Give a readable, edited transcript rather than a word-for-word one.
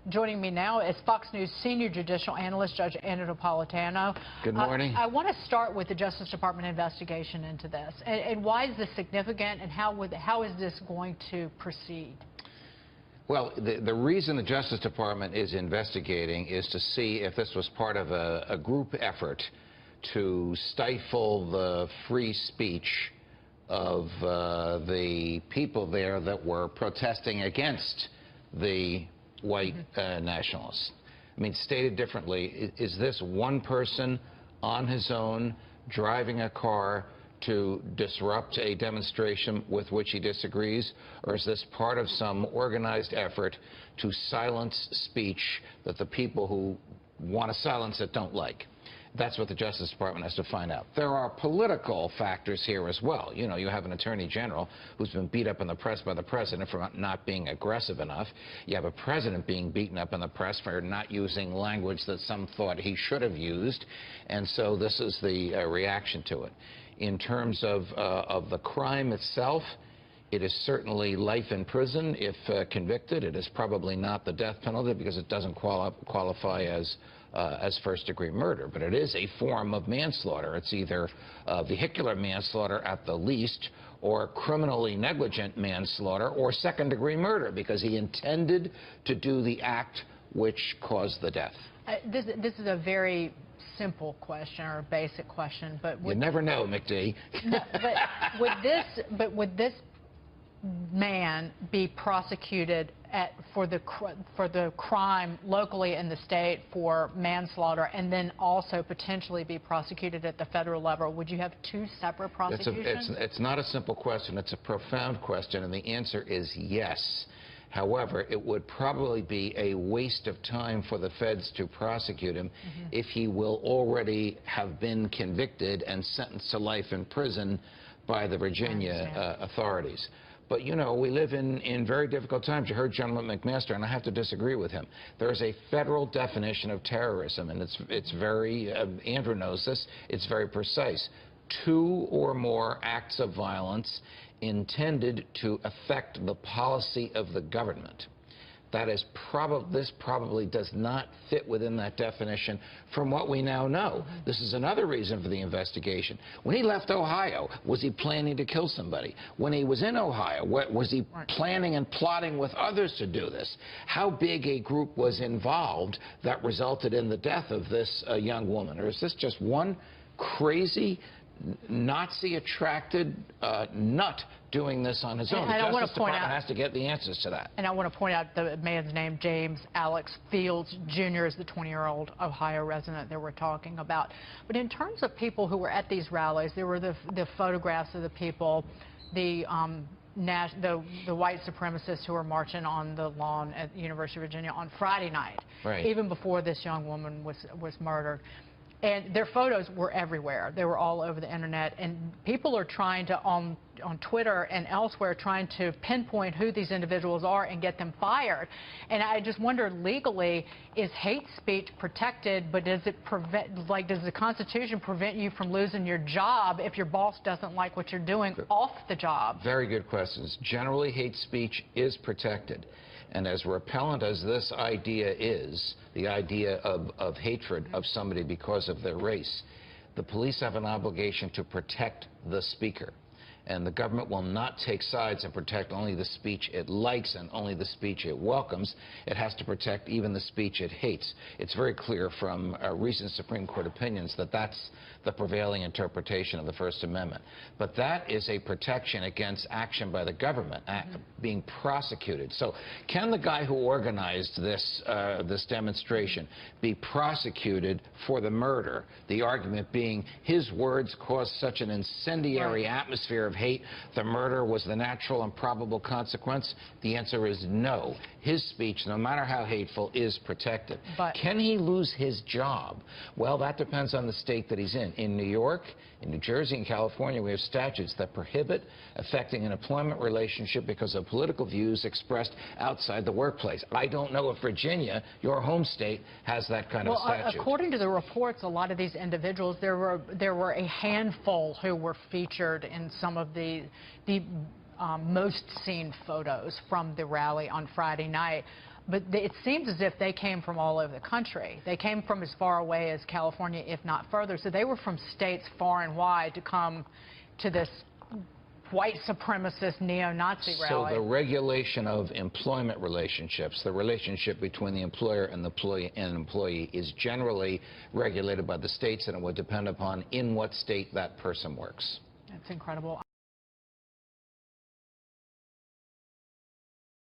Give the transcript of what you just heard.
Joining me now is Fox News senior judicial analyst Judge Napolitano. Good morning. I want to start with the Justice Department investigation into this. And why is this significant, and how is this going to proceed? Well, the reason the Justice Department is investigating is to see if this was part of a group effort to stifle the free speech of the people there that were protesting against the white nationalists. I mean, stated differently, is this one person on his own driving a car to disrupt a demonstration with which he disagrees, or is this part of some organized effort to silence speech that the people who want to silence it don't like? That's what the Justice Department has to find out. There are political factors here as well. You know, you have an attorney general who's been beat up in the press by the president for not being aggressive enough. You have a president being beaten up in the press for not using language that some thought he should have used. And so this is the reaction to it. In terms of the crime itself, it is certainly life in prison if convicted. It is probably not the death penalty because it doesn't qualify as first-degree murder, but it is a form of manslaughter. It's either vehicular manslaughter at the least, or criminally negligent manslaughter, or second-degree murder because he intended to do the act which caused the death. This is a very simple question, or a basic question, but you never know, McD. No, but would this man be prosecuted for the crime locally in the state for manslaughter, and then also potentially be prosecuted at the federal level? Would you have two separate prosecutions? It's not a simple question. It's a profound question, and the answer is yes. However, it would probably be a waste of time for the feds to prosecute him if he will already have been convicted and sentenced to life in prison by the Virginia authorities. But, you know, we live in very difficult times. You heard Gentleman McMaster, and I have to disagree with him. There is a federal definition of terrorism, and it's very, Andrew knows this, it's very precise. 2 or more acts of violence intended to affect the policy of the government. That is this probably does not fit within that definition from what we now know. This is another reason for the investigation. When he left Ohio, was he planning to kill somebody? When he was in Ohio, was he planning and plotting with others to do this? How big a group was involved that resulted in the death of this young woman? Or is this just one crazy Nazi-attracted nut doing this on his own? The Justice Department has to get the answers to that. And I want to point out the man's name, James Alex Fields Jr., is the 20-year-old Ohio resident that we're talking about. But in terms of people who were at these rallies, there were the photographs of the people, the white supremacists who were marching on the lawn at the University of Virginia on Friday night, even before this young woman was murdered. And their photos were everywhere. They were all over the internet, and people are trying to, on Twitter and elsewhere, trying to pinpoint who these individuals are and get them fired. And I just wonder, legally, is hate speech protected, but does it does the Constitution prevent you from losing your job if your boss doesn't like what you're doing off the job? Very good questions. Generally, hate speech is protected. And as repellent as this idea is, the idea of hatred of somebody because of their race, the police have an obligation to protect the speaker. And the government will not take sides and protect only the speech it likes and only the speech it welcomes. It has to protect even the speech it hates. It's very clear from recent Supreme Court opinions that that's the prevailing interpretation of the First Amendment. But that is a protection against action by the government, being prosecuted. So can the guy who organized this demonstration be prosecuted for the murder? The argument being his words caused such an incendiary atmosphere of hate, the murder was the natural and probable consequence? The answer is no. His speech, no matter how hateful, is protected. But can he lose his job? Well, that depends on the state that he's in. In New York, in New Jersey, and California, we have statutes that prohibit affecting an employment relationship because of political views expressed outside the workplace. I don't know if Virginia, your home state, has that kind of statute. According to the reports, a lot of these individuals, there were a handful who were featured in some of the most seen photos from the rally on Friday night. But it seems as if they came from all over the country. They came from as far away as California, if not further. So they were from states far and wide to come to this white supremacist neo-Nazi rally. So the regulation of employment relationships, the relationship between the employer and the employee is generally regulated by the states, and it would depend upon in what state that person works. That's incredible.